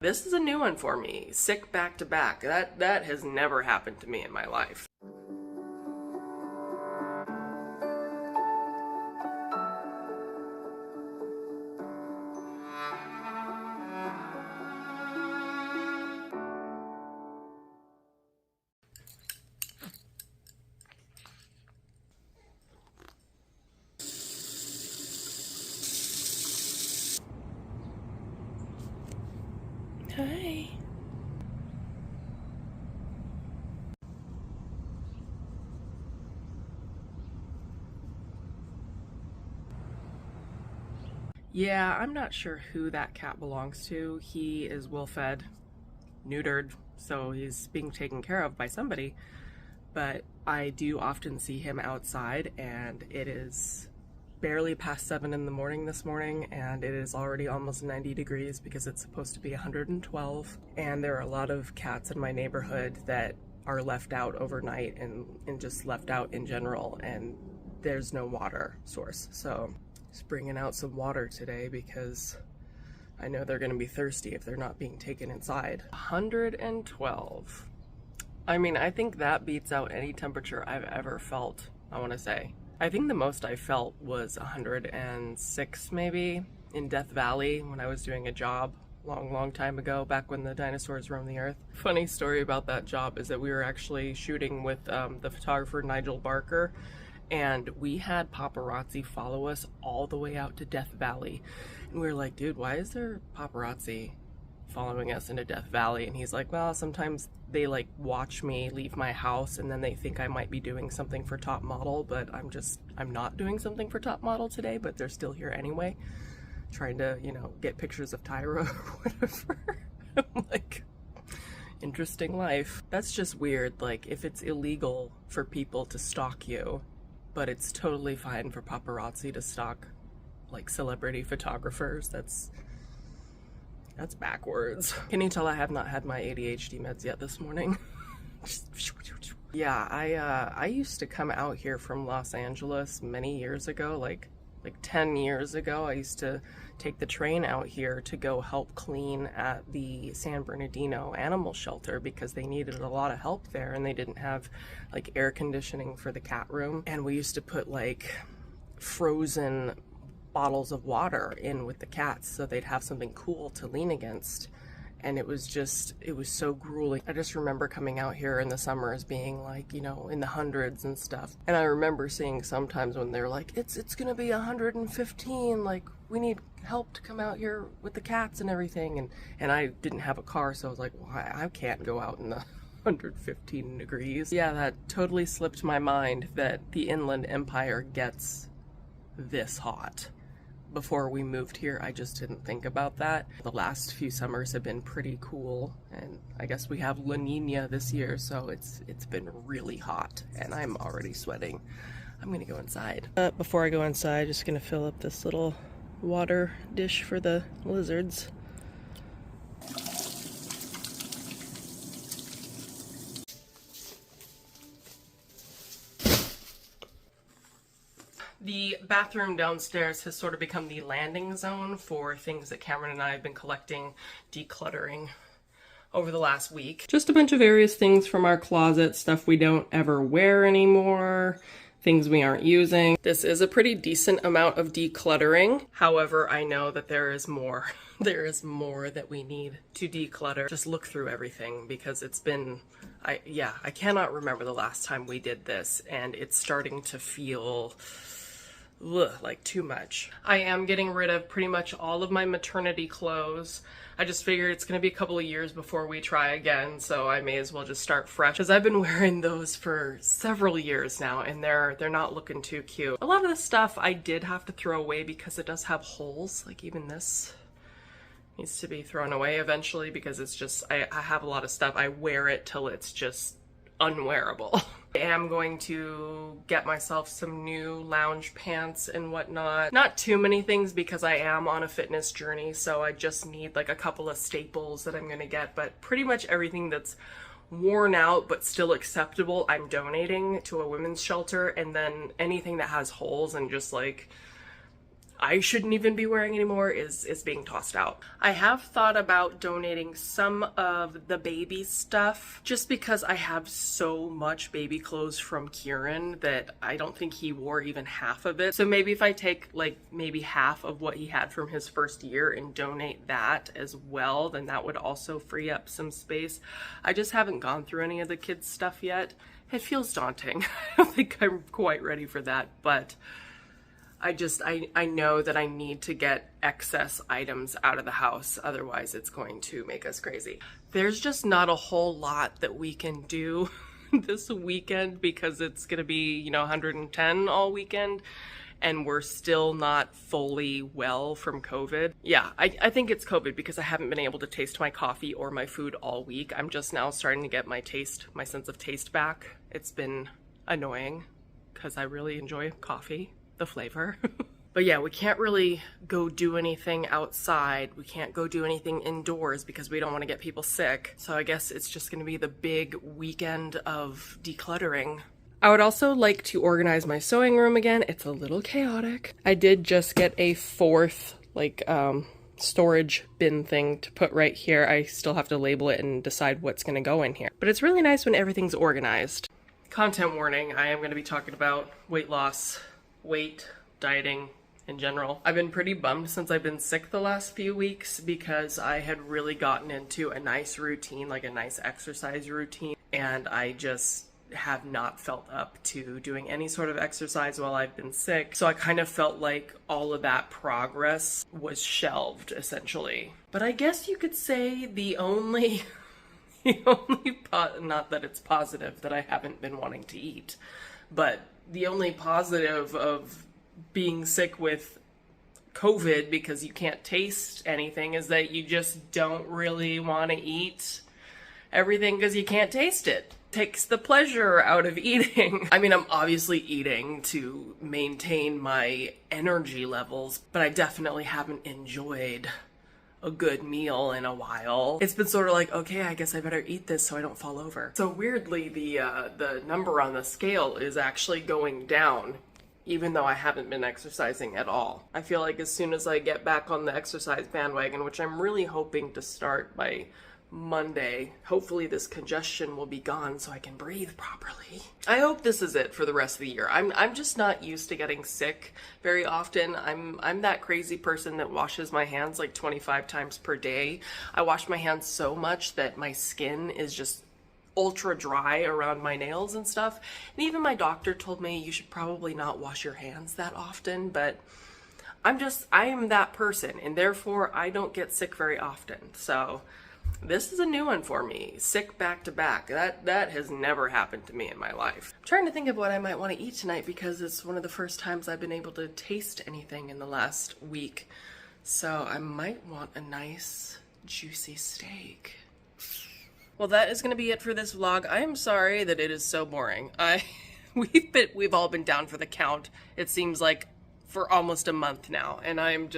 This is a new one for me. Sick back to back. That has never happened to me in my life. Hi. Yeah, I'm not sure who that cat belongs to. He is well fed, neutered, so he's being taken care of by somebody. But I do often see him outside, and it is barely past 7 in the morning this morning, and it is already almost 90 degrees because it's supposed to be 112. And there are a lot of cats in my neighborhood that are left out overnight and just left out in general, and there's no water source. So just bringing out some water today because I know they're going to be thirsty if they're not being taken inside. 112. I mean, I think that beats out any temperature I've ever felt, I want to say. I think the most I felt was 106 maybe in Death Valley when I was doing a job long time ago, back when the dinosaurs roamed the earth. Funny story about that job is that we were actually shooting with the photographer Nigel Barker, and we had paparazzi follow us all the way out to Death Valley. And we were like, dude, why is there paparazzi following us into Death Valley? And he's like, well, sometimes they like watch me leave my house and then they think I might be doing something for Top Model, but I'm not doing something for Top Model today, but they're still here anyway, trying to, you know, get pictures of Tyra or whatever. I'm like, interesting life. That's just weird. Like, if it's illegal for people to stalk you, but it's totally fine for paparazzi to stalk like celebrity photographers, that's backwards. Can you tell I have not had my ADHD meds yet this morning? Yeah, I used to come out here from Los Angeles many years ago, like 10 years ago. I used to take the train out here to go help clean at the San Bernardino animal shelter because they needed a lot of help there and they didn't have like air conditioning for the cat room. And we used to put like frozen bottles of water in with the cats so they'd have something cool to lean against. And it was so grueling. I just remember coming out here in the summers being like, you know, in the hundreds and stuff. And I remember seeing sometimes when they're like, it's gonna be 115, like we need help to come out here with the cats and everything. And I didn't have a car, so I was like, well, I can't go out in the 115 degrees. Yeah, that totally slipped my mind that the Inland Empire gets this hot. Before we moved here, I just didn't think about that. The last few summers have been pretty cool, and I guess we have La Nina this year, so it's been really hot, and I'm already sweating. I'm gonna go inside. Before I go inside, just gonna fill up this little water dish for the lizards. The bathroom downstairs has sort of become the landing zone for things that Kameron and I have been collecting, decluttering over the last week. Just a bunch of various things from our closet, stuff we don't ever wear anymore, things we aren't using. This is a pretty decent amount of decluttering. However, I know that there is more. There is more that we need to declutter. Just look through everything because it's been, I cannot remember the last time we did this, and it's starting to feel like too much. I am getting rid of pretty much all of my maternity clothes. I just figured it's gonna be a couple of years before we try again, so I may as well just start fresh, because I've been wearing those for several years now and they're not looking too cute. A lot of the stuff I did have to throw away because it does have holes, like even this needs to be thrown away eventually because it's just, I have a lot of stuff. I wear it till it's just unwearable. I am going to get myself some new lounge pants and whatnot. Not too many things because I am on a fitness journey, so I just need like a couple of staples that I'm gonna get, but pretty much everything that's worn out but still acceptable I'm donating to a women's shelter, and then anything that has holes and just like I shouldn't even be wearing anymore is being tossed out. I have thought about donating some of the baby stuff just because I have so much baby clothes from Kieran that I don't think he wore even half of it. So maybe if I take like maybe half of what he had from his first year and donate that as well, then that would also free up some space. I just haven't gone through any of the kids' stuff yet. It feels daunting. I don't think I'm quite ready for that, but I know that I need to get excess items out of the house, otherwise it's going to make us crazy. There's just not a whole lot that we can do this weekend because it's gonna be, you know, 110 all weekend and we're still not fully well from COVID. Yeah, I think it's COVID because I haven't been able to taste my coffee or my food all week. I'm just now starting to get my sense of taste back. It's been annoying because I really enjoy coffee. The flavor. But yeah, we can't really go do anything outside. We can't go do anything indoors because we don't want to get people sick. So I guess it's just going to be the big weekend of decluttering. I would also like to organize my sewing room again. It's a little chaotic. I did just get a fourth storage bin thing to put right here. I still have to label it and decide what's going to go in here. But it's really nice when everything's organized. Content warning, I am going to be talking about weight loss, weight, dieting in general. I've been pretty bummed since I've been sick the last few weeks because I had really gotten into a nice routine, like a nice exercise routine, and I just have not felt up to doing any sort of exercise while I've been sick. So I kind of felt like all of that progress was shelved essentially. But I guess you could say the only not that it's positive that I haven't been wanting to eat, but the only positive of being sick with COVID because you can't taste anything is that you just don't really want to eat everything because you can't taste it. Takes the pleasure out of eating. I mean, I'm obviously eating to maintain my energy levels, but I definitely haven't enjoyed a good meal in a while. It's been sort of like, okay, I guess I better eat this so I don't fall over. So weirdly, the number on the scale is actually going down, even though I haven't been exercising at all. I feel like as soon as I get back on the exercise bandwagon, which I'm really hoping to start by Monday, hopefully this congestion will be gone so I can breathe properly. I hope this is it for the rest of the year. I'm just not used to getting sick very often. I'm that crazy person that washes my hands like 25 times per day. I wash my hands so much that my skin is just ultra dry around my nails and stuff. And even my doctor told me you should probably not wash your hands that often, but I am that person, and therefore I don't get sick very often. So this is a new one for me. Sick back to back. That has never happened to me in my life. I'm trying to think of what I might want to eat tonight because it's one of the first times I've been able to taste anything in the last week. So I might want a nice juicy steak. Well, that is going to be it for this vlog. I am sorry that it is so boring. We've all been down for the count. It seems like for almost a month now, and I'm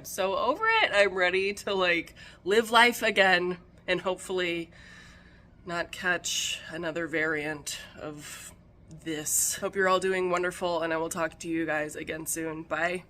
so over it. I'm ready to like live life again and hopefully not catch another variant of this. Hope you're all doing wonderful, and I will talk to you guys again soon. Bye.